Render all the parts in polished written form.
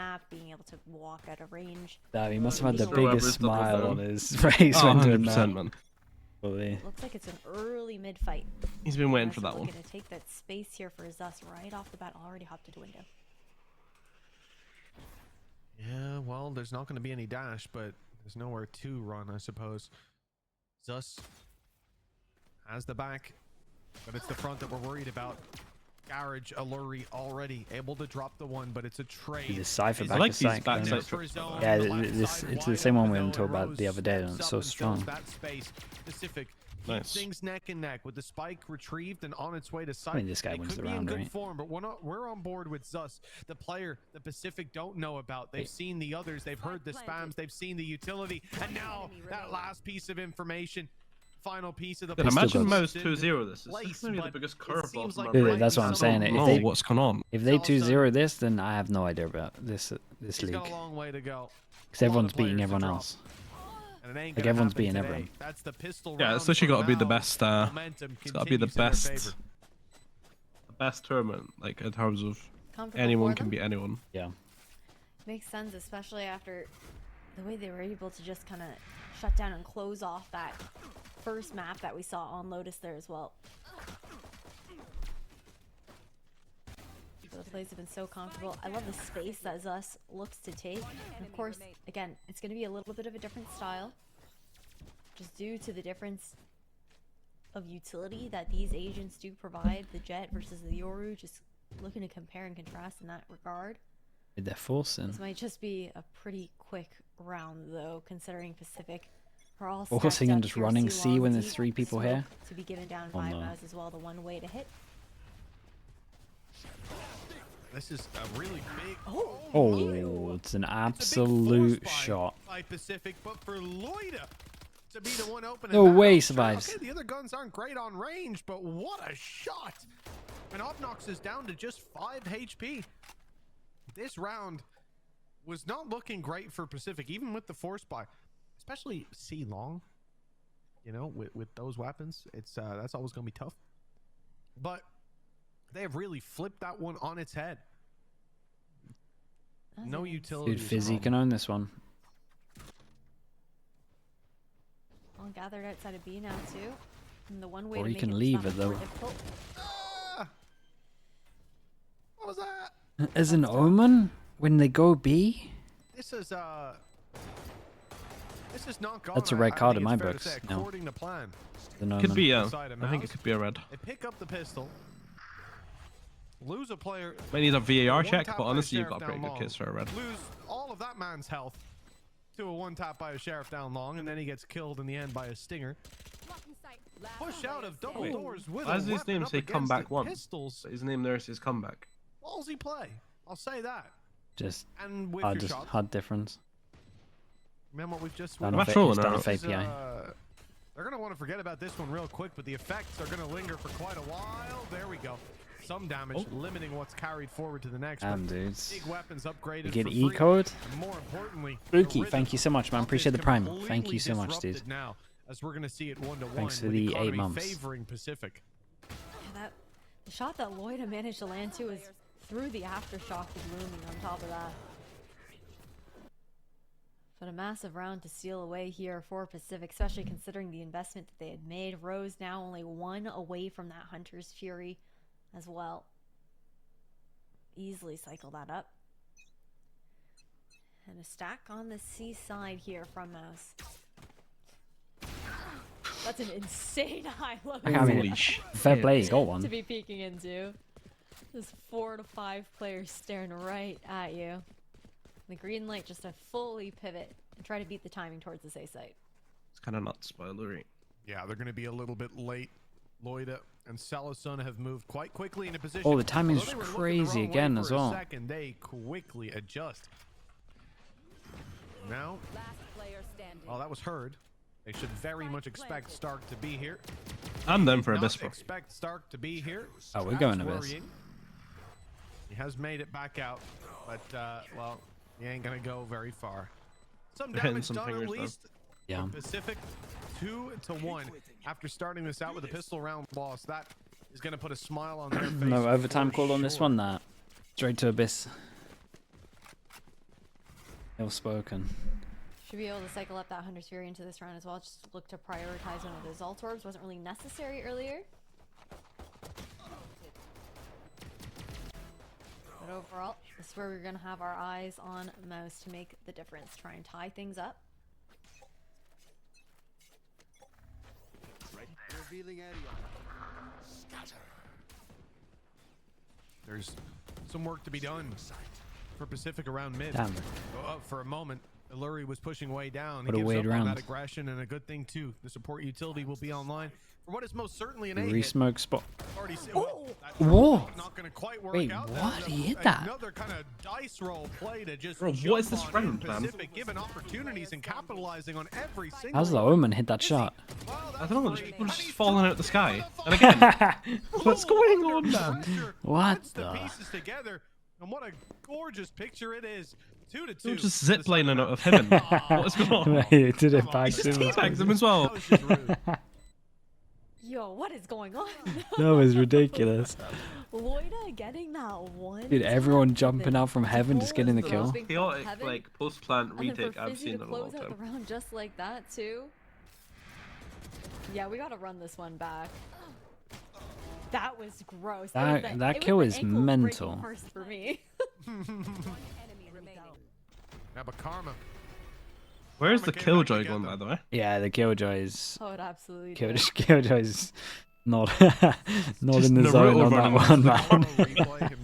map, being able to walk at a range. Damn, he must have had the Whoever biggest is the smile preferred. on his face Oh, when doing 100%, that. man. Fully. Looks like it's an early mid-fight. He's been waiting Mus for is that one. looking to take that space here for Zus right off the bat. Already hopped into window. Yeah, well, there's not going to be any dash, but there's nowhere to run, I suppose. Zus has the back, but it's the front that we're worried about. Garage, Alluri already able to drop the one, but it's a trade. The Cypher I back like is these sacked. backside then. trips. Yeah, it's the same one we talked about the other day, and it's so strong. That space, PCIFIC, Nice. things neck and neck with the spike retrieved and on its way to site. I mean, this guy They wins could the be in round, good right? form, but we're on board with Zus, the player the Pacific don't know about. They've seen the others, they've heard the spams, they've seen the utility, and now that last piece of information. Final piece of the Dude, imagine got- Mouz 2-0 this. This is gonna be the biggest curveball from our Dude, brain. that's what I'm saying. If No, they- what's going on? If they 2-0 this, then I have no idea about this He's league. got a long way to go. Because everyone's beating everyone else. And it ain't Like, gonna everyone's happen beating today. everyone. That's the pistol Yeah, round it's literally for got to be the Mouz. best. Momentum It's got to be the continues in their best. favor. The best tournament, like in terms of Comfortable anyone for can them? beat anyone. Yeah. Makes sense, especially after the way they were able to just kind of shut down and close off that first map that we saw on Lotus there as well. The plays have been so comfortable. I love the space that Zus looks to take. And of course, again, it's going to be a little bit of a different style, just due to the difference of utility that these agents do provide. The Jet versus the Yoru, just looking to compare and contrast in that regard. They're forcing. This might just be a pretty quick round, though, considering PCIFIC are all Forcing stacked and up just here. running C C when long, there's deep, 3 people smoke here. to be given down Oh, by no. Mouz as well, the one way to hit. This is a really big. Oh, it's an It's a big absolute force shot. by PCIFIC, but for Loida to be the one opening. No that way he up, survives. Okay, the other guns aren't great on range, but what a shot! And Obnox is down to just 5 HP. This round was not looking great for PCIFIC, even with the force buy, especially C long. You know, with those weapons, it's that's always gonna be tough. But they have really flipped that one on its head. That's No an utility. Dude, Fizzy can own this one. All gathered outside of B now too. And the one way Or to you make can it leave just it, that much though. more difficult. What was that? As an omen, when they go B, This is not gone. That's a red I card think in it's my fair to books, say, no. according to plan. an omen. Could be, yeah. Inside of I think it Mouz. could be a red. They pick up the pistol. Lose a player. Might need a VAR one check, tap but by a honestly, you've sheriff got pretty down good long. kits for a red. Lose all of that man's health to a one tap by a sheriff down long, and then he gets killed in the end by a stinger. Push out of double Wait, doors with why a does his weapon name up say against comeback it. one? Pistols. His name there says comeback. Ballsy play. I'll say that. Just And with hard, your just shots, hard difference. remember what we've just Done Am I off, trolling it's done or off not? This is, API. they're going to want to forget about this one real quick, but the effects are going to linger for quite a while. There we go. Some damage, limiting what's carried forward to the next. Damn, but dudes. big weapons upgraded We get for E free, code. and more importantly, Spooky, the thank you so much, man. rhythm Appreciate is the prime. completely Thank you so much, dude. disrupted now, as we're going to see it 1-to-1. Thanks for with the 8 economy months. favoring PCIFIC. Yeah, the shot that Loida managed to land to is through the aftershock of looming on top of that. But a massive round to steal away here for PCIFIC, especially considering the investment that they had made. Rose now only 1 away from that Hunter's Fury as well. Easily cycle that up. And a stack on the C side here from Mouz. That's an insane high low. I mean, Holy shit. fair play, you got to one. be peeking into. There's 4 to 5 players staring right at you. The green light just to fully pivot and try to beat the timing towards the safe site. It's kind of not spoilery. Yeah, they're going to be a little bit late. Loida and Salasun have moved quite quickly into position. Oh, the timing's Although they were looking the crazy wrong way again for as a well. Second, they quickly adjust. Now, oh, that was heard. They should very much expect Stark to be here. I'm them for Not Abyss, bro. expect Stark to be here. Oh, we're That's going Abyss. worrying. He has made it back out, but well, he ain't gonna go very far. Some They're hitting damage some done at fingers, though. least. Yeah. PCIFIC 2-1 after starting this out with a pistol round loss. That is gonna put a smile on their face. No overtime for call on this sure. one, that. Straight to Abyss. Ill spoken. Should be able to cycle up that Hunter's Fury into this round as well. Just look to prioritize one of those Alt Orbs. Wasn't really necessary earlier. But overall, this is where we're going to have our eyes on Mouz to make the difference. Try and tie things up. Revealing area. There's some work to be done for Pacific around mid. Damn. For a moment, Illuri was pushing way down. What a He gives way up on around. that aggression, and a good thing too. The support utility will be online for what is most certainly an A hit. Re-smoke spot. Already Oh! Whoa! Not gonna quite work Wait, out. what? There's He hit that. Another kind of dice roll play to just Bro, what jump is this on round, in man? Pacific, given opportunities and capitalizing on every single. How's the one. Omen hit that shot? Well, I that's don't know, three. people just And he's falling out of the sky. And falling. again, what's going on, man? What Puts the the? pieces together, and what a gorgeous picture it is. 2-2. You're just ziplining out of heaven. What's going on? Wait, he did it Come on, back he Just to him. teabags him as well. That was just rude. Yo, what is going on? That was ridiculous. Loida getting that one. Dude, everyone tap jumping with out from heaven, just getting the the kill. most Chaotic, Heaven, like, post-plant and then retake for I've Fizzy seen to in a long close out time. the round just like that too. Yeah, we gotta run this one back. That was gross. That- It was that it was kill the is ankle-breaking mental. First for me. Yeah, but Karma. Where's the Karma came back Killjoy to get going, by them. the way? Yeah, the Killjoy's Oh, it absolutely Kill, did. Killjoy's not not Just in the zone Naruto on that running one, into the man. Karma replay him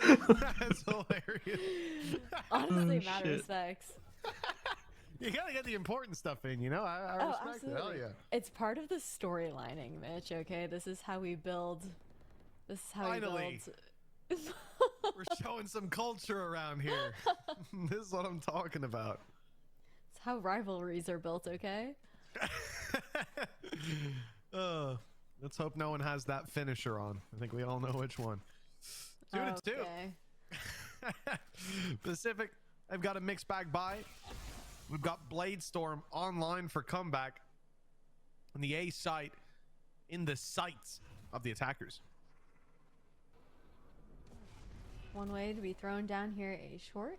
teabagging. That's hilarious. Honestly, Oh, mad shit. respects. You gotta get the important stuff in, you know? I Oh, respect it. Hell absolutely. yeah. It's part of the storylining, Mitch. Okay, this is how we build. This is how Finally. we build. We're showing some culture around here. This is what I'm talking about. It's how rivalries are built. Okay. Let's hope no one has that finisher on. I think we all know which one. 2-2. Okay. Pacific, they've got a mixed bag buy. We've got Bladestorm online for comeback. And the A site in the sights of the attackers. One way to be thrown down here, A short.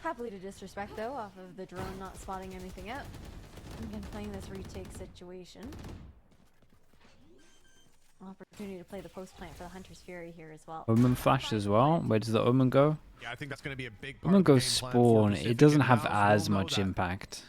Happily to disrespect though, off of the drone not spotting anything out. Again, playing this retake situation. Opportunity to play the post plant for the Hunter's Fury here as well. Omen flash as well. Where does the Omen go? Yeah, I think that's going to be a big part Omen of the goes game plan for spawn. Pacific, It doesn't and have Mouz as will know much that. impact.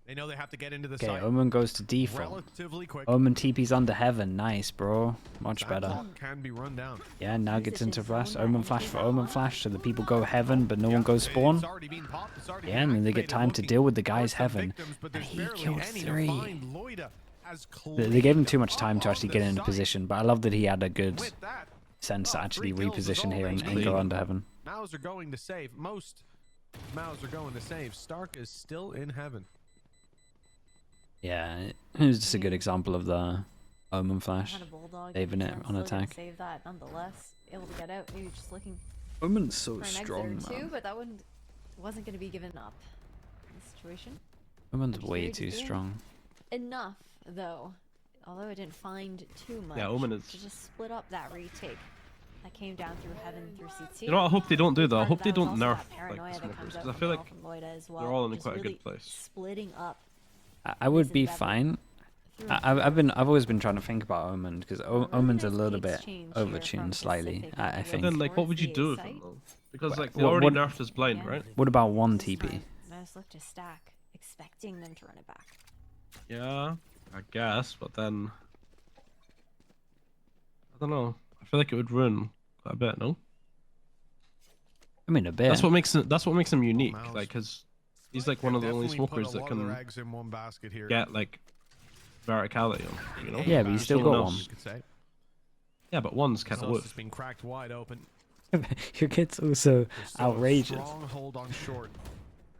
They know they have to get into the Okay, site Omen goes to default. relatively quick. Omen TP's under heaven. Nice, bro. Much That better. clock can be run down. Yeah, now gets into flash. zone Omen that flash into for that Omen line. flash, so the people go heaven, but no one Yeah, goes spawn. It's already been popped, it's already Yeah, been and then they get activated. time to Loki deal with the forced guy's some heaven. victims, but And there's he barely killed any to 3. find. Loida has They gave him too much cleaned time to up actually on get the into site. position, but I love that he had a good With that, sense to well, actually 3 kills is reposition all here they and need. go under heaven. Mouz are going to save. Most Mouz are going to save. Stark is still in heaven. Yeah, it was just a good example of the Omen flash. Had a bulldog. Saving it and on still gonna attack. Save that nonetheless. Able to get out. Maybe just looking Omen's so for an strong, exit or two, man. but that wasn't going to be given up. In this situation. Omen's Just way very too just strong. Enough though. Although I didn't find too much. Yeah, Omen is- to just split up that retake. That came down through heaven through CT. You know what I hope they don't do though? I Part hope of they that was don't also nerf that paranoia like the that comes smokers out because I from feel Mel like from Loida as well, they're all in just quite a really good place. Splitting up. I would this be endeavor fine. through I've always been trying to think about Omen because really Omen's a nice little pace bit change here from overtuned slightly. Pacific I moving think. Then like, what would you towards do the with A them site. though? Because like they What- already what- nerfed his blind, Yeah. right? What about one This TP? time, Mouse looked to stack, expecting them to run it back. Yeah, I guess, but then I don't know. I feel like it would ruin quite a bit. No, I mean, a bit. that's what makes him unique. Mouse. Like, cause he's like one of the only Definitely put smokers a that lot of their can eggs in one basket here. get like verticality on. You know? Yeah, but he's still Someone got else- one. You could say. Yeah, but one's kind of Sauce worth. has been cracked wide open. Your kid's also There's still a outrageous. Strong hold on short.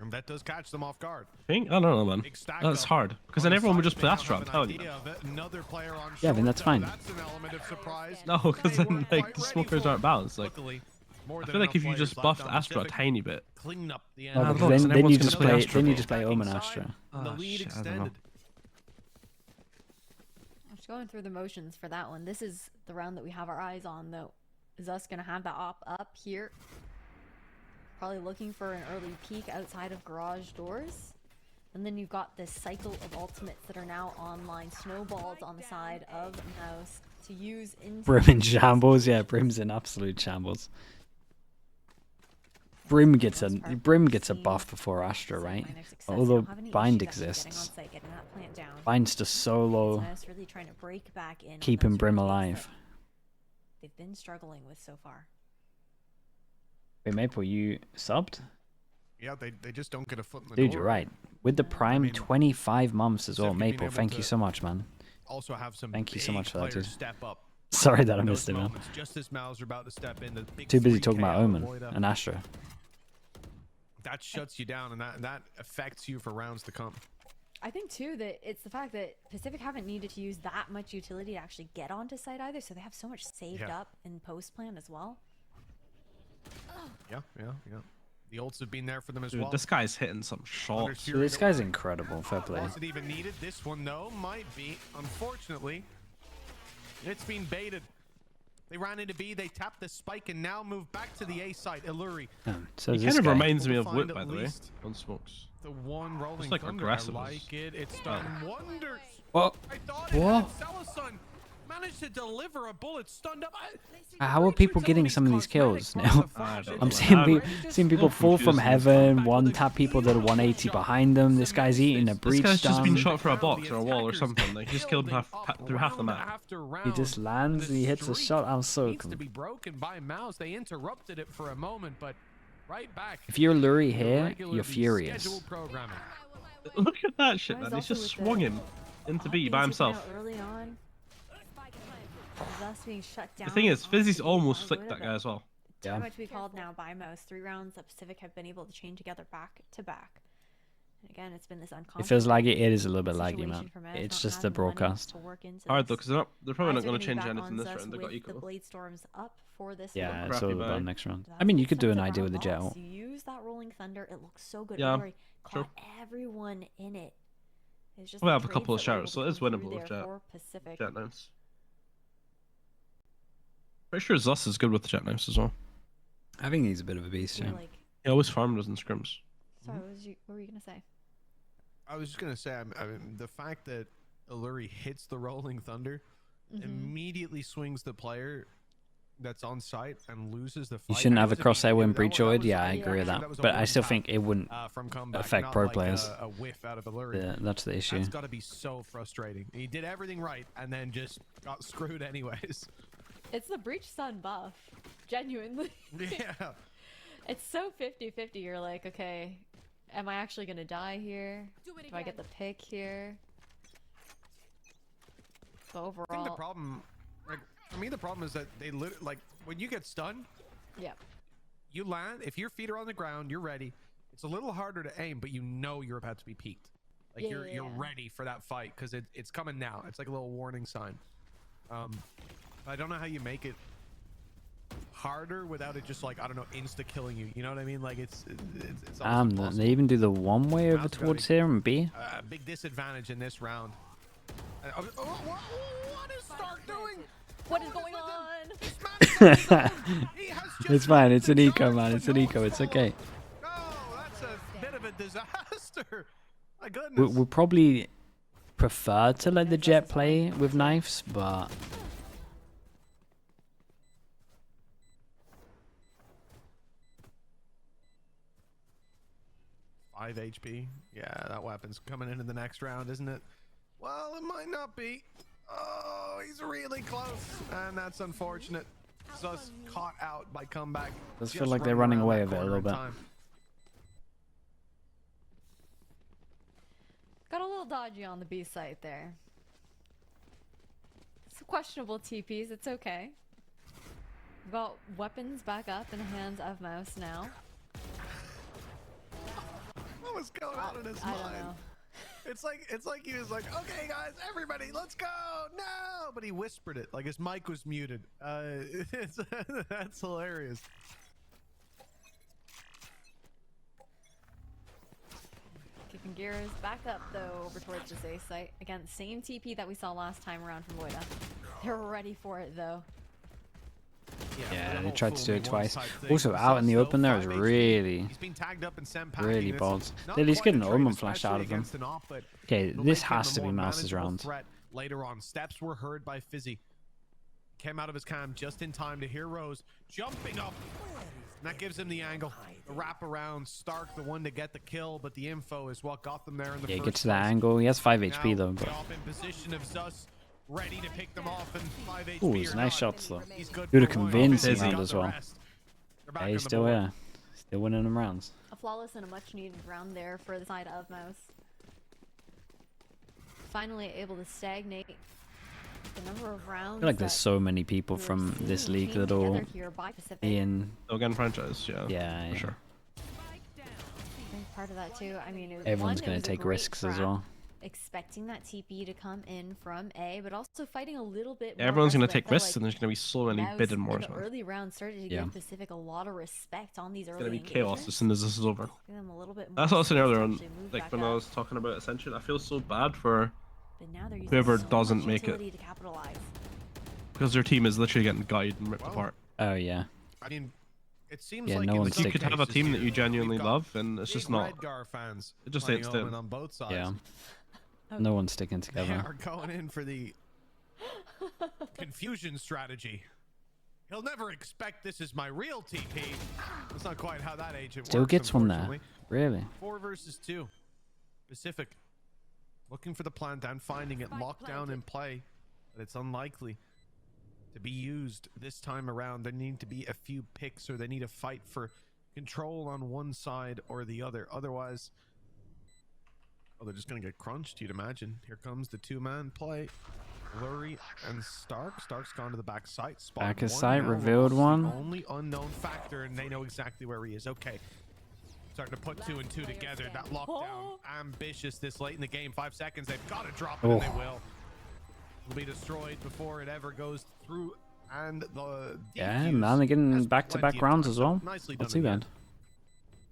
And that does catch them off guard. Think? I don't know, man. Big stack That's up hard because on then the everyone would side. just They play now Astra. have I'm an telling you. idea of it. Another player on Yeah, then short, that's though. fine. That's an element of surprise. No, because They then weren't like quite the ready smokers for aren't it. balanced. Like Luckily, more I than feel like enough if you players just left buffed on Astra a Pacific. tiny bit. Clean up the No, I don't because know, then, so then everyone's you gonna just play play Astra, then you bro. just play Omen Astra. And the Ah, lead shit, I don't know. extended. I'm just going through the motions for that one. This is the round that we have our eyes on, though. Is us gonna have the op up here? Probably looking for an early peek outside of garage doors. And then you've got this cycle of ultimates that are now online, snowballed on the side of Mouse to use into... Brim in shambles, yeah, Brim's in absolute shambles. Brim gets a buff before Astra, right? Although Bind exists. Bind's just solo, Really trying to break back in keeping Brim alive. They've been struggling with so far. Wait, Maple, you subbed? Yeah, they just don't get a foot in the Dude, door. you're right. With the Prime, I mean, 25 months as well. Pacific being Maple, able thank to you so much, man. Also have some Thank you so big much for that, players dude. step up. Sorry that I in those missed it, man. moments, just as Mouz are about to step in, the big Too busy 3K talking about out of Omen Moida, and Astra. that shuts you down, and that affects you for rounds to come. I think too that it's the fact that Pacific haven't needed to use that much utility to actually get onto site either, so they have so much saved up in post plan as well. Yeah. The ults have been there for them as Dude, well. this guy's hitting some shots. So this guy's incredible, fair play. Was it even needed? This one, though, might be. Unfortunately, it's been baited. They ran into B, they tapped the spike, and now move back to the A site. Illuri. So He this kind of guy. reminds me We'll of find Whip, at by the way, least on smokes. The one rolling Just like thunder. aggressive I as- like it. It's done wonders. What? I thought it What? had Salasun managed to deliver a bullet stunned up. How are people getting some of these kills now? I don't I'm know. seeing people fall from heaven, one tap people that are 180 behind them. This guy's eating a This breach guy's just been stun. shot through a box or a wall or something. Like, he just killed him through half the map. He just lands and he hits a shot. I'm so needs to confused. be broken by Mouz. They interrupted it for a moment, but right back. If you're Lurie to here, regularly you're furious. scheduled programming. Look at that shit, Mouz man. He's also just with swung the him into B being by taken himself. out early on. Thus being shut down. The thing is, Fizzy's honestly, almost by flicked Mouz, that guy as well. Yeah. Time to be called now by Mouz. 3 rounds that Pacific have been able to chain together back to back. And again, it's been this uncomfortable. It feels laggy. It is a little bit laggy, situation man. for Mouz, It's not just the having the money broadcast. to work into Hard though, this. because they're probably not Eyes are going to gonna be change back anything on this Zus round. They got with the equal. blade storms up for this Yeah, round. it's Crappy all bag. about next round. That I mean, you makes could do sense an of idea how with the jet Mouz ult. use that rolling thunder. It looks so good. Yeah, Illuri true. caught everyone in it. It's just We the have a couple of trades that were showers, able so to it is come winnable through with there Jet. for Pacific. Jet knives. Pretty sure Zus is good with the jet knives as well. I think he's a bit of a beast, You're yeah. like, He always farmed us in scrims. sorry, what were you gonna say? I was just gonna say, I mean, the fact that Illuri hits the rolling thunder, immediately swings the player that's on site and loses the fight. You shouldn't That have a was immediate. crosshair when That breach was- ordered. that Yeah, I was- agree with that that. was a But I one still tap, think it wouldn't from comeback, affect not pro like players. A whiff out of Illuri. Yeah, that's the issue. That's got to be so frustrating. He did everything right and then just got screwed anyways. It's the breach stun buff. Genuinely. Yeah. It's so 50-50. You're like, okay, am I actually gonna die here? Do I get the pick here? But I think the overall, problem, like, for me, the problem is that they like when you get stunned, yeah. you land. If your feet are on the ground, you're ready. It's a little harder to aim, but you know you're about to be peaked. Like Yeah, you're yeah, you're yeah. ready for that fight because it's coming now. It's like a little warning sign. I don't know how you make it harder without it just like, I don't know, insta killing you. You know what I mean? Like it's almost impossible. They even do the one way over Mouse gotta towards be- here and B. Big disadvantage in this round. What is Stark doing? What is going on? This man he has just It's fine. It's an the eco, charge, man. but It's an no eco. It's fall. okay. No, that's a bit of a disaster. My We goodness. we probably prefer to let the jet play with knives, but 5 HP. Yeah, that weapon's coming into the next round, isn't it? Well, it might not be. Oh, he's really close. And that's unfortunate. Zus caught out by comeback. Does feel just like they're running around away that with it a corner little in bit. time. Got a little dodgy on the B site there. It's questionable TPs. It's okay. We've got weapons back up in the hands of Mouse now. What was going on in his I mind? don't know. It's like he was like, okay, guys, everybody, let's go. No, but he whispered it like his mic was muted. That's hilarious. Kicking gears back up though over towards this A site. Again, same TP that we saw last time around from Moida. They're ready for it though. Yeah, they tried to do it twice. Also, out in the open there is really, really bold. At least get an Omen flash out of them. Okay, this has to be Mouse's round. Later on, steps were heard by Fizzy. Came out of his cam just in time to hear Rose jumping up. And that gives him the angle. The wrap around, Stark, the one to get the kill, but the info is what got them there in the first Yeah, get to that angle. He has 5 HP though. But... in position of Zus, ready to pick them off, and 5 HP. Ooh, it's nice shots though. Good a convincing round as well. Yeah, he's still here. Still winning them rounds. A flawless and a much needed round there for the side of Mouz. Finally able to stagnate the number of rounds. I feel like there's so many people from this league that all in. Again, franchise, yeah. Yeah, for sure. I think part of that too. I mean, Everyone's going to take risks as well. Expecting that TP to come in from A, but also fighting a little bit more. Everyone's going to take risks, and there's going to be so many bidding more. The early rounds started to give Pacific a lot of respect on these early. It's going to be chaos as soon as this is over. Them a little bit That's what I was saying earlier on, like when I was talking about Ascension. I feel so bad for now whoever doesn't make it, because their team is literally getting guyed and ripped apart. Oh yeah. I mean, it seems like you could have a team that you genuinely love, and it's just not. It just ain't staying. On both sides. Yeah. No one's sticking together. They are going in for the confusion strategy. He'll never expect this is my real TP. That's not quite how that agent Still works, gets one there. Really? 4 versus 2. Pacific looking for the plant and finding it locked down in play, but it's unlikely to be used this time around. There need to be a few picks, or they need to fight for control on one side or the other. Otherwise, oh, they're just gonna get crunched, you'd imagine. Here comes the 2-man play. Blurry and Stark. Stark's gone to the back site. Back of sight, revealed one. Only unknown factor, and they know exactly where he is. Okay. Starting to put 2 and 2 together. That lockdown, ambitious this late in the game. 5 seconds, they've got to drop it, and they will. It'll be destroyed before it ever goes through. And the yeah, man, they're getting back-to-back rounds as well. Not too bad.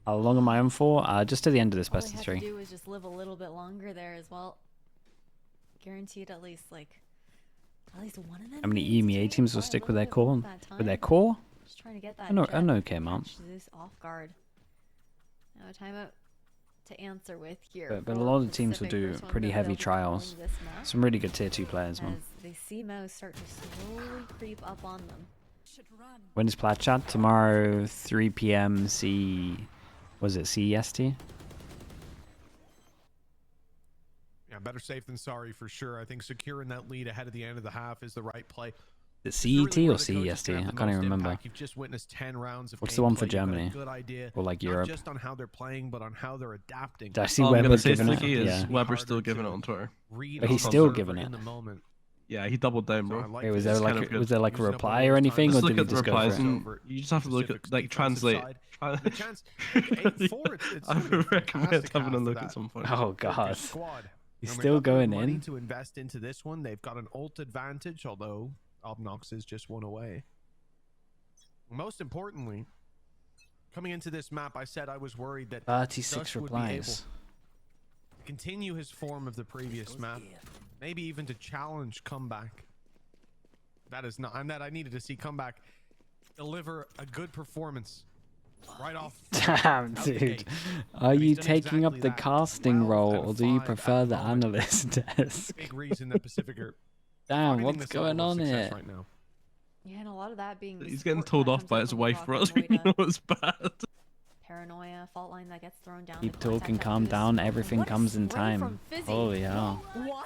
How long am I on for? Just to the end of this best of 3. All they have to do is just live a little bit longer there as well. Guaranteed at least one of them. How many EMEA teams will stick with their core? With their core? Just trying to get that. I know, came out. Off guard. Now timeout to answer with here. But a lot of teams will do pretty heavy trials. Some really good tier 2 players, man. They see Mouz start to slowly creep up on them. When is Plat Chat? Tomorrow, 3 p.m. Was it CEST? Yeah, better safe than sorry for sure. I think securing that lead ahead of the end of the half is the right play. Is it CET or CEST? I can't even remember. You've just witnessed 10 rounds of What's the one for Germany? Or like Europe? Not just on how they're playing, but on how they're adapting. Did I see Weber giving it? Yeah. Weber's still giving it on Twitter. But he's still giving it. Yeah, he doubled down, bro. Hey, was there like a reply or anything, or did he just go for it? You just have to look at, like, translate. I would recommend having a look at some point. Oh god, he's still going in. To invest into this one, they've got an ult advantage, although Obnox is just 1 away. Most importantly, coming into this map, I said I was worried that 36 replies. Continue his form of the previous map, maybe even to challenge Comeback. That is not, and that I needed to see Comeback deliver a good performance right off. Damn, dude. Are you taking up the casting role, or do you prefer the analyst desk? Big reason that Pacific are damn, what's going on here? Right now. Yeah, and a lot of that being he's getting told off by his wife, bro. We know it's bad. Paranoia, fault line that gets thrown down. Keep talking, calm down, everything comes in time. Holy hell. What?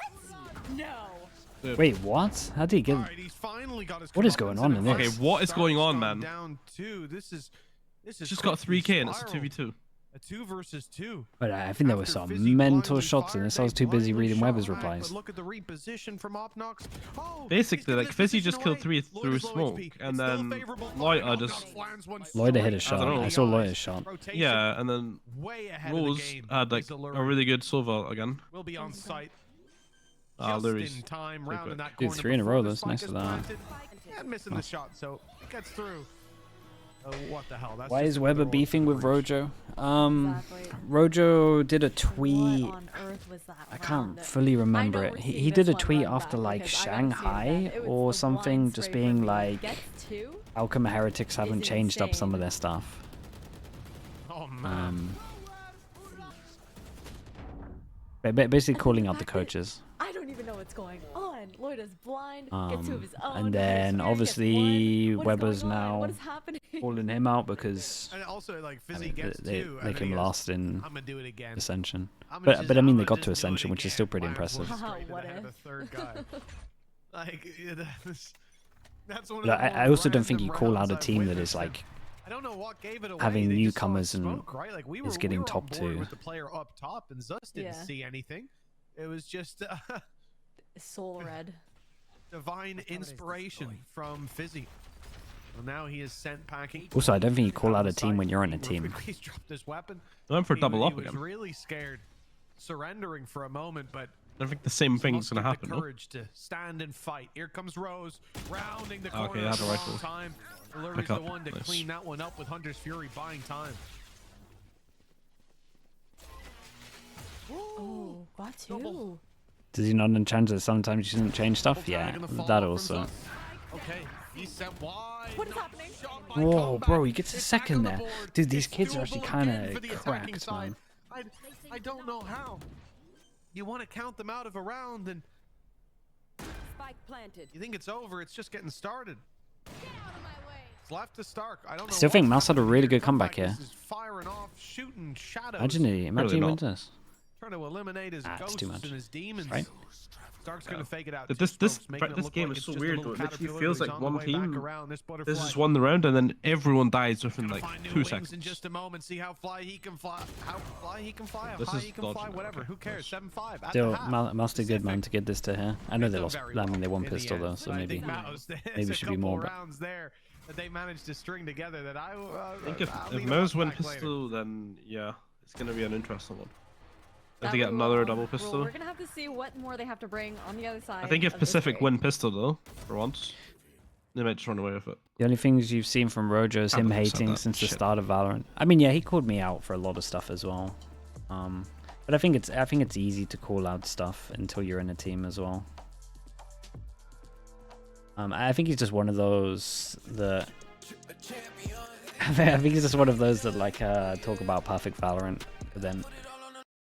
No. Wait, what? How did he get... What is going on in this? Okay, what is going on, man? Down 2. This is just got 3k and it's a 2v2. A 2 versus 2. But I think there were some mental shots in this. I was too busy reading Weber's replies. Look at the reposition from Obnox. Basically, like, Fizzy just killed 3 through smoke, and then Loiter just... Loiter hit a shot. I saw Loiter's shot. Yeah, and then Mouz had, like, a really good Sova again. We'll be on site. Lurie's... Dude, 3 in a row, that's nice of that. And missing the shot, so it gets through. What the hell? That's why is Weber beefing with Rojo? Rojo did a tweet. I can't fully remember it. He did a tweet after like Shanghai or something, just being like, How come Heretics haven't Is changed up some of insane. their stuff? Oh man. Basically calling out the coaches. I don't even know what's going on. Lloyd is blind. Gets two of his own. And then Spear gets obviously one. What is Weber's going on? now What is happening? calling him out because And also like I Fizzy mean, gets they two. they came last in I'm gonna do it again. Ascension. I'm But I mean they I'ma got to just do it Ascension, which is still again. pretty Lions impressive. was Haha, straight what ahead of if? the third guy. Like that's one of Look, the I also don't more think you random call out a rounds I've team that witnessed, is like I don't know what gave it away. having They just saw newcomers smoke, and right? Like is getting we were top on board two. with the player up top, and Zus didn't Yeah. see anything. It was just Soul red. divine inspiration from Fizzy. Well, now he is sent packing. Also, I don't think you call Down out a the team side. when you're on a He team. He's dropped his weapon. I went for double he up was again. really scared, surrendering for a moment, but I think the same thing's mustered gonna happen. the No? courage to stand and fight. Here comes Rose, rounding the Okay, corner I at had the a wrong rifle. time. Lurie's Pick the up. one to Nice. clean that one up with Hunter's Fury, buying time. Oh, got two. Does he not enchant that sometimes he doesn't change stuff? Full Yeah, tag and the that follow-up from also. Zus. Okay, he's sent wide. What is happening? Shot by Whoa, comeback. bro, he gets a It's back second on the there. board. Dude, these It's kids are actually doable kind again for of the attacking cracked, side. man. I don't know how. You want to count them out of a round, and Spike planted. you think it's over. It's just getting started. It's left to Stark. I don't know. Still think what's Mouse had a happening really here. good comeback This here. is firing off, shooting shadows. Imagine he not. wins this. Trying to eliminate his Ah, it's ghosts too much. and his demons. Right? Stark's gonna fake it out. But two this strokes, making it look game like is it's so just a weird little though. It literally caterpillar, feels but like he's on the one way back team. around. This This is butterfly. won the round and then everyone dies within Gonna like find new 2 wings seconds. in just a moment. See how fly he can fly. How fly he can fly. How This high is he can fly. dodging, Whatever. okay, Who cares? nice. 7-5. At Still, the half. Mouse did good, man, to get this to here. I know They've they done lost. very I mean, they well won in the pistol end. though, so I maybe think Mouz, there's maybe a it should be couple more. But rounds there that they managed to string together that I I think if I'll lean Mouz on win back later. pistol, then yeah, it's gonna be an interesting one. If That they get will- another double well, pistol. we're gonna have to see what more they have to bring on the other side. I think if of this Pacific break. win pistol though, for once, they might just run away with it. the only things you've seen from Rojo is him Haven't said hating that. since the Shit. start of Valorant. I mean, yeah, he called me out for a lot of stuff as well. But I think it's easy to call out stuff until you're in a team as well. I think he's just one of those that. I think he's just one of those that like talk about perfect Valorant, but then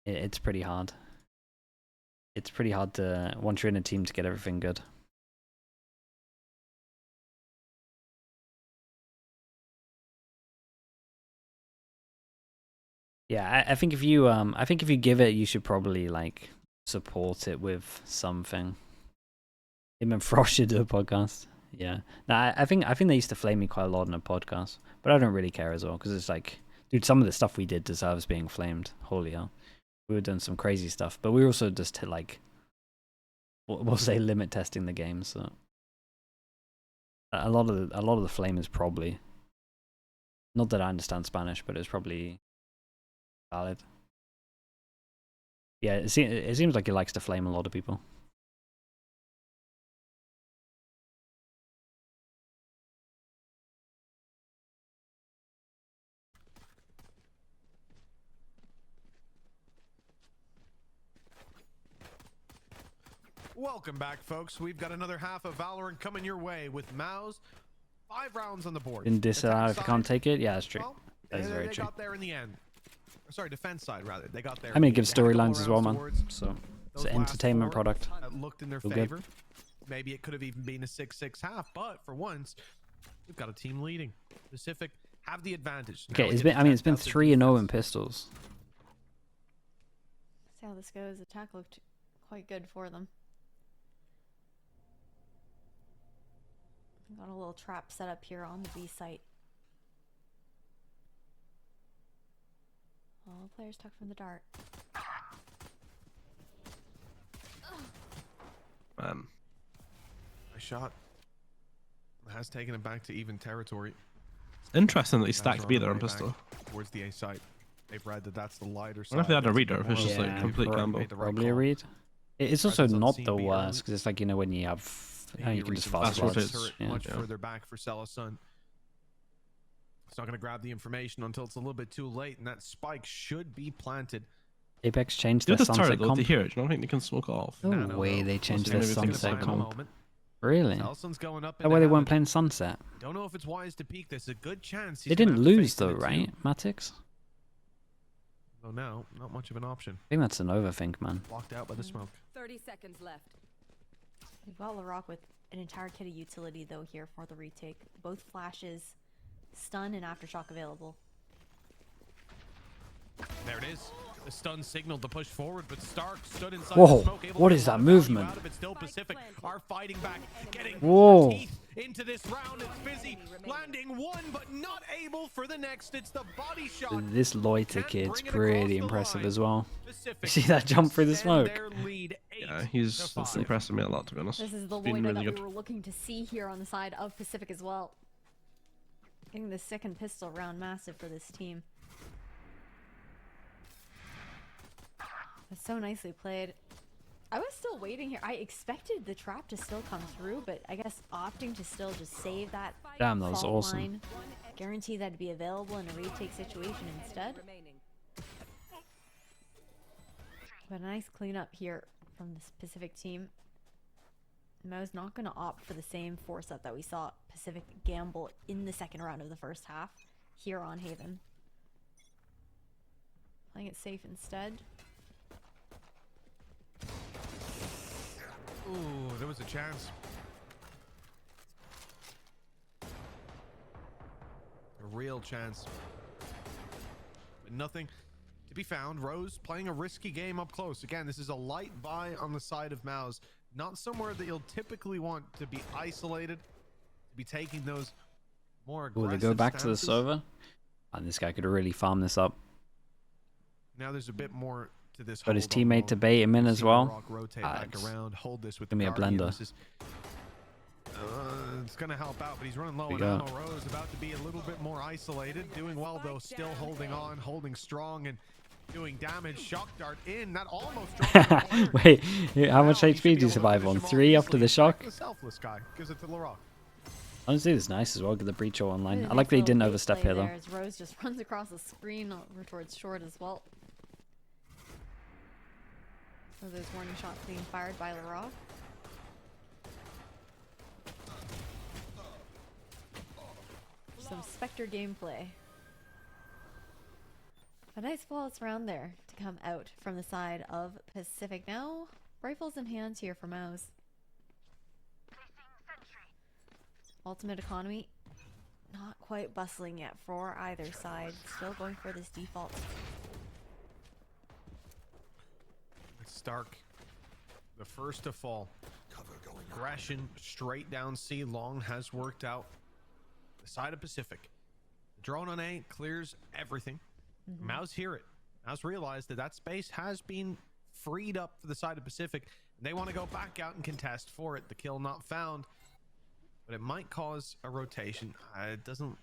it's pretty hard. It's pretty hard to once you're in a team to get everything good. Yeah, I think if you give it, you should probably like support it with something. Him and Frosh should do a podcast. Yeah, no, I think they used to flame me quite a lot in a podcast, but I don't really care as well because it's like, dude, some of the stuff we did deserves being flamed. Holy hell, we were doing some crazy stuff, but we also just hit like, we'll say limit testing the game. So a lot of the flame is probably not that I understand Spanish, but it's probably valid. Yeah, it seems like he likes to flame a lot of people. Welcome back, folks. We've got another half of Valorant coming your way with Mouz. 5 rounds on the board. Didn't disallow Attack if you side, can't take it. Yeah, that's true. well, That is very they true. got there in the end. Sorry, defense side rather. They got there. I mean, it in the gives end. They had a couple storylines as well, rounds man. towards So it's those an last entertainment 4 product. that looked in their Feel good. favor. Maybe it could have even been a 6-6 half, but for once, we've got a team leading. Pacific have the advantage. Now Okay, we it's get been. to I mean, it's test been out their 3-0 in defense. pistols. See how this goes. Attack looked quite good for them. Got a little trap set up here on the B site. All players tucked from the dart. Man, A shot has taken it back to even territory. interesting that he Guys stacked are B on there their on way back pistol. towards the A site. They've read that that's the lighter I side. wonder if they had a That's reader, if it's more just like Yeah, complete bro. gamble. made the right Probably a call. read. It's also Presence on not scene the B worst early. because it's like, you know, when you have Maybe you can just reason fast fast forward. rotates. Yeah. much Yeah. further back for Sun. It's not going to grab the information until it's a little bit too late, and that spike should be planted. Apex changed Do their this turret sunset though to comp. hear it. Do you not think they can smoke it off? No Nano, way though. they changed Maybe their it's gonna sunset buy comp. them. Really? Nelson's going up. That way they weren't playing Sunset. Don't know if it's wise to peek. There's a good chance. They didn't lose though, right, Matix? Oh no, not much of an option. I think that's an overthink, man. Blocked out by the smoke. 30 seconds left. We've got LaRock with an entire kit of utility though here for the retake. Both flashes, stun, and aftershock available. There it is. The stun signaled to push forward, but Stark stood inside Whoa, the smoke. Able what to is get a that lot of value movement? out of it. Still Pacific are fighting back, getting Whoa. their teeth into this round. It's busy, landing one, but not able for the next. It's the body shot. This Loiter Can't kid's bring it pretty across the impressive line. as well. Pacific See that jump through the extend smoke? their lead Yeah, he's 8-5. impressing me a lot, to be honest. This is the Been Loiter really that good. we were looking to see here on the side of Pacific as well. Getting the second pistol round massive for this team. That's so nicely played. I was still waiting here. I expected the trap to still come through, but I guess opting to still just save that Damn, that was fault awesome. line, guarantee that'd be available in a retake situation instead. Remaining. But a nice cleanup here from this Pacific team. Mo's not going to opt for the same force up that we saw Pacific gamble in the second round of the first half here on Haven. Playing it safe instead. Ooh, there was a chance. A real chance. But nothing to be found. Rose playing a risky game up close. Again, this is a light buy on the side of Mouz. Not somewhere that you'll typically want to be isolated, to be taking those more Will aggressive they go back to the stances. server? And this guy could really farm this up. Now there's a bit more to this. Got his hold on teammate the to moment. bait him in See as the well. Rock rotate Ah, back it's around, hold this with gonna the be a Guardian. blender. This is, it's gonna help out, but he's running low We on got- ammo. Rose about to be a little bit more isolated, doing well though, still holding on, holding strong, and doing damage. Shock dart in, that almost dropped the corner. Wait, how much Now, he HP should did be you able to survive finish on? him off 3 after easily. the shock? The selfless guy gives it to LaRock. Honestly, it's nice as well. Get the breach all online. Really I like nice that he little didn't bait overstep play here though. there as Rose just runs across the screen over towards short as well. So those warning shots being fired by LaRock. Some Spectre gameplay. A nice flawless round there to come out from the side of Pacific. Now, rifles in hand here for Mouz. Ultimate economy, not quite bustling yet for either side. Still going for this default. Stark, the first to fall. Aggression straight down C. Long has worked out. The side of Pacific. The drone on A clears everything. Mouz hear it. Mouz realized that that space has been freed up for the side of Pacific. And they want to go back out and contest for it. The kill not found. But it might cause a rotation. It doesn't...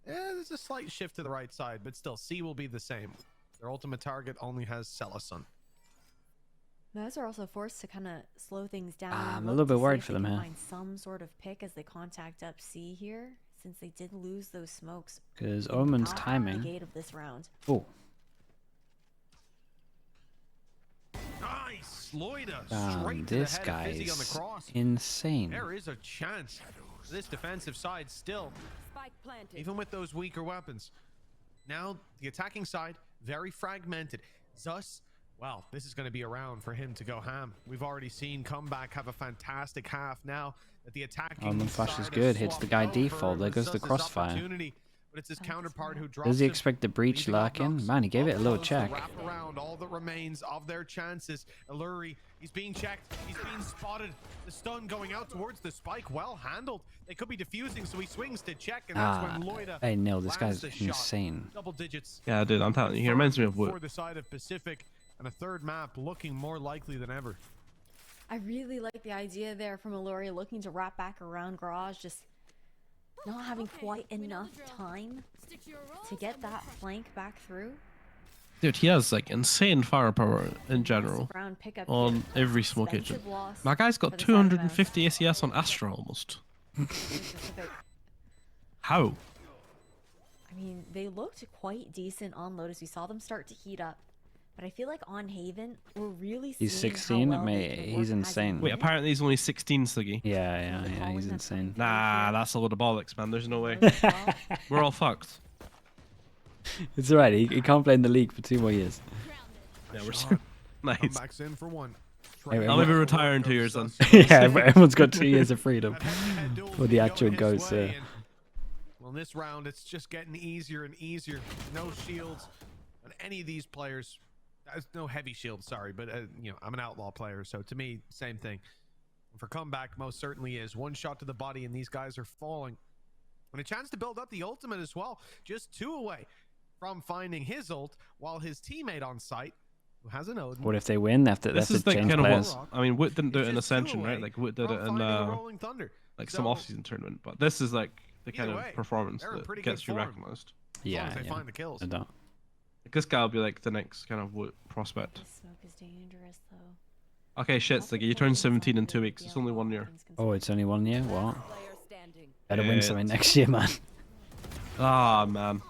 there's a slight shift to the right side. But still, C will be the same. Their ultimate target only has Celasun. Mouz are also forced to kind of slow things down. I'm and a look little to bit see worried if for they them can here. Find some sort of pick as they contact up C here, since they did lose those smokes. Because in Omen's out the timing. gate of this round. Oh, Nice! Loida straight to the this head of Fizzy on the guy's cross. insane. There is a chance. This defensive side still, Spike planted. even with those weaker weapons. Now, the attacking side, very fragmented. Thus, well, this is going to be a round for him to go ham. We've already seen Comeback have a fantastic half now that the attacking Omen flash side is has good, hits the swapped guy over default, there with goes the Zus's crossfire. opportunity, But it's his counterpart who drops Does he him, expect the breach leaving lurking? Obnox Man, he gave it a little almost to check. Wrap around all that remains of their chances. Illuri, he's being checked. He's being spotted. The stun going out towards the spike. Well handled. They could be defusing, so he swings to check, and that's when Loida Hey, Neil, this lands guy's the shot. insane. Double digits. Yeah, dude, I'm telling you, he reminds me of for Wood. the side of Pacific, and a third map looking more likely than ever. I really like the idea there from Illuri looking to wrap back around Garage, just not having quite enough time to get that flank back through. Dude, he has like insane firepower in general Round pickup on here. every smoke Expensive agent. loss My guy's for got the side of Mouse. 250 ACS on Astra almost. Pacific. How? I mean, they looked quite decent on Lotus. We saw them start to heat up. But I feel like on Haven, we're really He's seeing 16, how well mate, they can he's work as a insane. Wait, unit. apparently he's only 16, Siggy. Yeah, The he's calling that's insane. coming Nah, through that's a load of bollocks, man. There's no way. here as well. We're all fucked. It's alright. He can't play in the league for 2 more years. Yeah, we're Shot. nice. Comebacks in for one. Hey, I'll maybe retire in 2 years then. Yeah, everyone's got 2 years of freedom. That head-to-head duel's For the been actual going his goats, way, yeah. and, well, in this round, it's just getting easier and easier. No shields on any of these players. No heavy shields, sorry, but you know, I'm an outlaw player, so to me, same thing. For comeback, most certainly is. One shot to the body, and these guys are falling. And a chance to build up the ultimate as well. Just 2 away from finding his ult, while his teammate on site, who has an Odin, What if they win? They have to This is like change kind of players. what I mean. Wit didn't do is it in just 2 Ascension, right? away Like Wit did from it in finding a Rolling Thunder. like some So, off-season tournament. But this is like the kind Either of way, performance they're in that pretty gets good you form. recognized. as long Yeah, as they yeah. find the kills. I don't. Like, this guy will be like the next kind of Wit prospect. This smoke is dangerous, though. Okay, shit, Stiggy, you turned 17 in 2 weeks. It's only 1 year. Oh, it's only 1 year? What? Player standing. Better win Yeah, something it's- next year, man. Ah, man.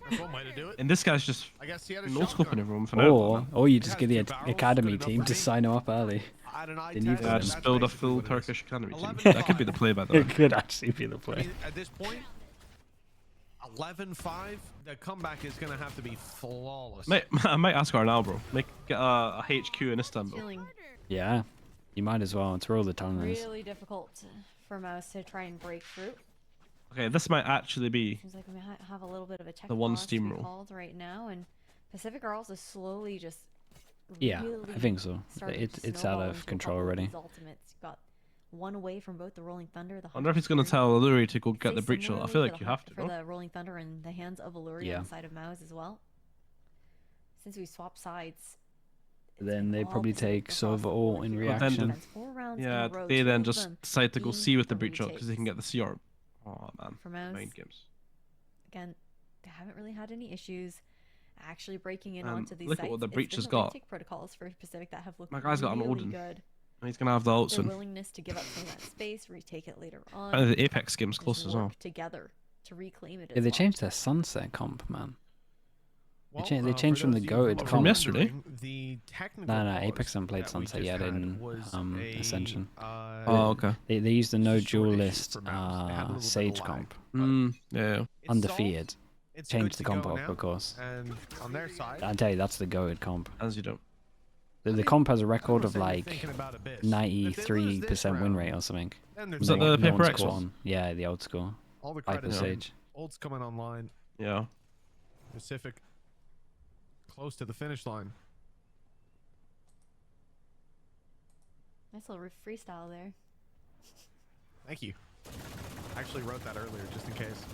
That's one way to do it. And this guy's just I guess he had a no shotgun. scoping everyone for now. Or you He just has give the 2 barrels, academy good enough team for to me. sign him up early. I had an eye They need test, to Yeah, That's just that's build a basically full what it is. Turkish academy team. 11-5. That could be the play, by the way. It could actually be the I play. mean, at this point, 11-5, the comeback is going to have to be flawless. Mate, I might ask Arnal, bro. Get a HQ in Istanbul. Feeling Yeah, you might as well. It's where all the talent is. really difficult for Mouz to try and break through. Okay, this might actually be. Seems like we might have a little bit of a check The one pause to be steamroll. called right now, and Pacific are also slowly just Yeah, really I think so. starting It's to out snowball of into a control couple of already. these Ultimates. You've got one away from both the Rolling Thunder. The I wonder if he's gonna 130. tell Alluri to go I'd get say the breach ult. I similarly feel for like the you Hun- have to, for no? the Rolling Thunder in the hands of Alluri Yeah. on the side of Mouz as well. Since we swapped sides, it's Then been they all probably Pacific take across Sova the ult board in here. But then reaction. Defense 4 rounds in a Yeah, row, they 2 then of just them decide to go being C with the the breach ult because they can get the retakes. C orb. Oh man, for Mouz. mind games. Again, they haven't really had any issues actually breaking in And onto these look at sites. what the It's breach been has the got. retake protocols for Pacific that have looked My guy's got an really Odin. good. He's gonna have the ult Their soon. willingness to give up some of that space, retake it later on. And the Apex game's just close as well. work together to reclaim it. Yeah, as they well. changed their sunset comp, man. Well, they for changed from those the of you who goated are comp. From yesterday? wondering, the technical No, pause Apex haven't played that we Sunset just yet had in was Ascension. Oh, okay. They used the no short dual issue list for Mouz. They had a little bit of Sage lag. comp. Yeah. It's Undefeated. solved. It's Changed good the to comp go up, now, of course. And on their side, I tell you, that's the goated comp. As you don't. The comp has a record of saying they're like thinking about Abyss. If they lose this 93% win round, rate or something. then they're Was that done. the No Paper one's X caught one? on. Yeah, the old school. All the Hyper credit. Sage. Ult's coming online. Yeah. Pacific close to the finish line. Nice little freestyle there. Thank you. I actually wrote that earlier just in case.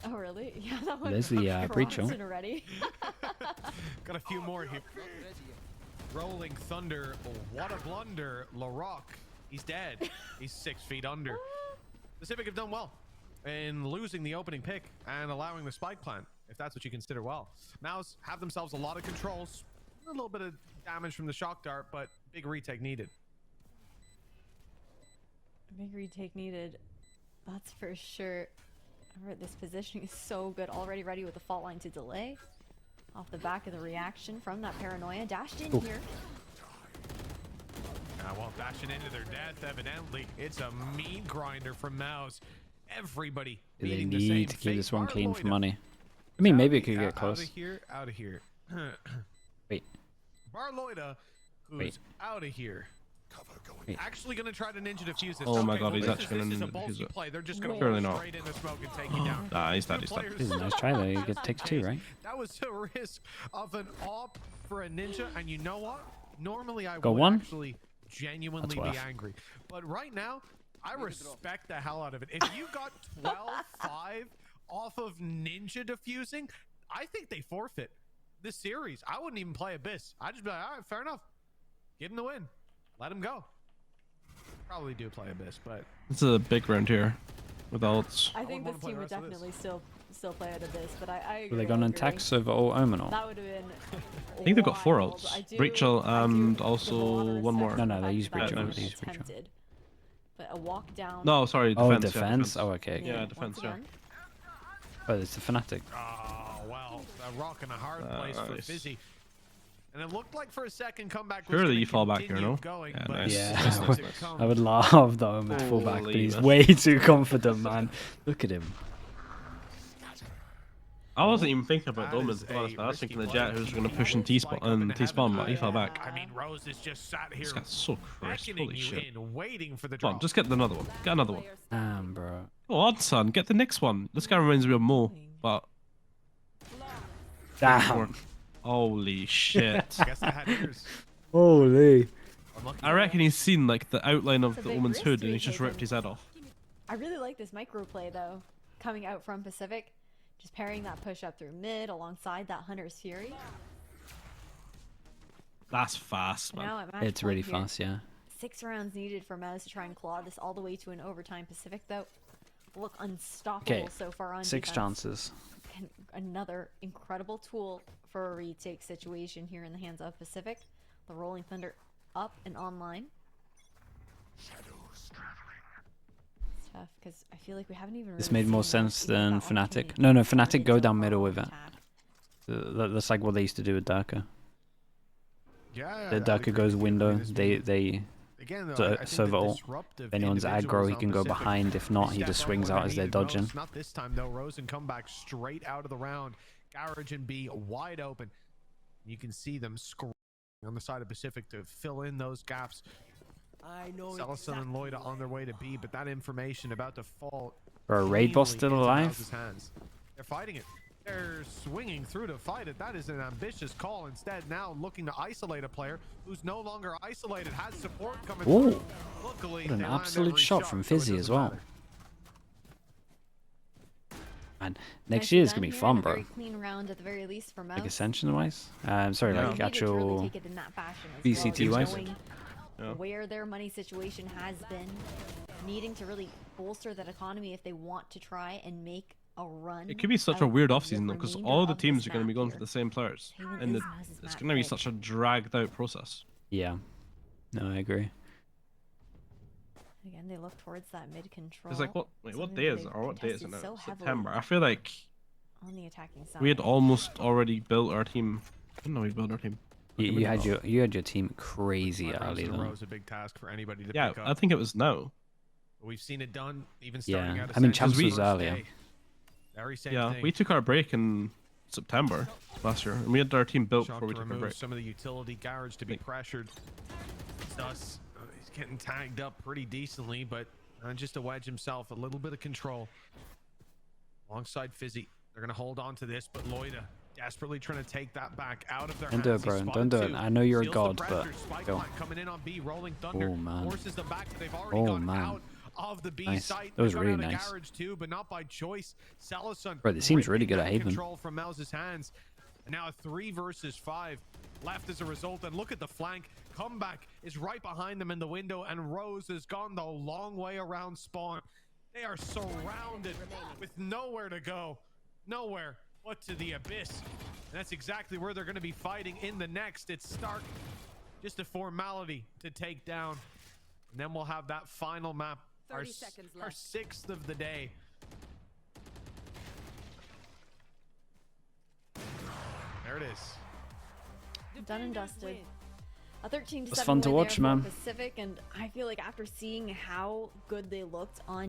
Oh really? Yeah, that one. There's the breach ult. already. Got a few more here. Rolling Thunder. What a blunder. LaRock. He's dead. He's 6 feet under. Pacific have done well in losing the opening pick and allowing the spike plant, if that's what you consider well. Mouz have themselves a lot of controls. A little bit of damage from the shock dart, but big retake needed. Big retake needed. That's for sure. Alright, this positioning is so good. Already ready with the fault line to delay. Off the back of the reaction from that paranoia. Dashed in here. Well, dashing into their death, evidently. It's a meat grinder from Mouz. Everybody They meeting the same need to keep fate. this one clean for Barloida money. I mean, maybe it could out get of close. here, out of here. Wait. Barloida, who's Wait. out of here. Wait. Actually gonna try to ninja defuse this. Oh my Okay, God, he's well, actually this gonna is a ninja ballsy defuse it. play. They're just gonna Surely walk not. straight in the smoke and take you down. Nah, he's dead, Two he's dead. players This is a nice try though. You just get in takes 2, case. right? That was the risk of an op for a ninja, and you know what? Normally I Got would one? actually genuinely be worth. angry, but right now I respect the hell out of it. If you got 12-5 off of ninja defusing, I think they forfeit this series. I wouldn't even play Abyss. I'd just be like, all right, fair enough. Give him the win. Let him go. Probably do play Abyss, but It's a big round here with ults. I think wanna this play team the would rest of this. definitely still play at Abyss, but I Were they agree, going to I attack agree. Sova or Omen or? That would have been. I think they've got 4 wild. ults. I do- Rachel I do and give also them a lot of one more. respect No, for they the use fact that Breach they ult, they use Breach ult. attempted. But a walk down. No, sorry, Oh, defense. yeah, defense. Oh, okay. Yeah, okay. defense, once yeah. again, Oh, it's the Fnatic. oh well, a rock in a hard place for Nice. Fizzy. And it looked like for a second comeback was Surely gonna you fall back here, continue no? going, Yeah, but nice. Yeah, Nice, it nice, didn't nice. come. I would love the Omen fullback, but Holy he's mess. way too confident, man. Look at him. I wasn't even thinking about That the Omen, is to be honest, a man. I was risky thinking the play. Jet who's going to push He and will T-spawn spike up and into T-spawn, heaven. but he fell back. I mean, Rose is just sat here This guy's so cursed. beckoning Holy you shit. in, waiting for the Come drop. on, just get another one. Get another one. Damn, bro. Go on, son. Get the next one. This guy reminds me of Mo, but Damn. holy shit. I guess I had ears. Holy. Unlucky. I reckon he's seen like the outline of It's a the big Omen's risk hood to and be he's just taken. ripped his head off. I really like this micro play though, coming out from Pacific, just pairing that push up through mid alongside that Hunter's Fury. That's fast, And now man. at match It's point really here. fast, yeah. 6 rounds needed for Mouz to try and claw this all the way to an overtime. Pacific though look unstoppable Okay, so far on 6 defense. chances. And another incredible tool for a retake situation here in the hands of Pacific. The Rolling Thunder up and online. It's tough because I feel like we haven't even. This really made more seen much sense even than about Fnatic. opportunity No, to Fnatic target go so down far middle on with the it. tab. That's like what they used to do with Darker. Yeah, The I'd Darker agree goes with you. I window, mean, this they being- Again, though, so- I think serve the it all. disruptive If anyone's individuals aggro, he on can go Pacific, behind. If not, they he step just up swings when out as they're needed. Rose, dodging. Not this time though. Rose and come back straight out of the round. Garage and B wide open. You can see them scrolling on the side of Pacific to fill in those gaps. I know Salison and Lloyd on their way to B, but that information about to fall. Bro, Raid Boss cleanly still into alive? Mouz's hands. They're fighting it. They're swinging through to fight it. That is an ambitious call. Instead, now looking to isolate a player who's no longer isolated, has support coming Ooh, through. Luckily, what an they land absolute every shot from so it Fizzy as doesn't well. matter. Man, next Nicely year's done gonna be here, fun, and a bro. very clean round at the very least for Mouz. Like Ascension wise. Sorry, Yeah. like They needed to really actual. take it in that fashion as VCT well, wise. knowing Yeah. where their money situation has been, needing to really bolster that economy if they want to try and make a run. It could be such a out weird of offseason though, because remainder all the of this teams are going to be map going for here. the same players, Taven and is Mouz's it's map going to be pick. such a dragged out process. Yeah. No, I agree. Again, they look towards that mid control. It's like what? Wait, what something day that is it? they've Or what day is it contested now? so heavily September. I feel like on the attacking side. we had almost already built our team. I don't know, we built our team. You had your team crazy Right, early Rose in a row though. is a big task for anybody to Yeah, pick up. I think it was now. We've seen it done even starting Yeah, out. I mean, Ascension's Champs was first earlier. day. Very same Yeah, thing. we took our break in September last year, and we had our team built Shot before we to took our remove break. some of the utility garage to be pressured. Thus, he's getting tagged up pretty decently, but just to wedge himself a little bit of control. Alongside Fizzy, they're gonna hold on to this, but Loida desperately trying to take that back out of their Don't do hands. it, bro. He's Don't spotted do it. two. I know you're a Feels the god, but pressure. Spike go. line coming in on B, Rolling Thunder. Oh, man. Forces them back. They've already Oh, gone man. out of the B Nice. site. That was They got really out of nice. Garage too, but not by choice. Salison. Bro, this team's really ripping good at that Haven. Control from Mouz's hands. And now a 3 versus 5 left as a result. And look at the flank. Comeback is right behind them in the window, and Rose has gone the long way around spawn. They are surrounded with nowhere to go. Nowhere but to the abyss. And that's exactly where they're going to be fighting in the next. It's Stark. Just a formality to take down. And then we'll have that final map. 30 seconds Our left. 6th of the day. There it is. Done and dusted. A 13-7 It's fun to win watch, there for man. Pacific, and I feel like after seeing how good they looked on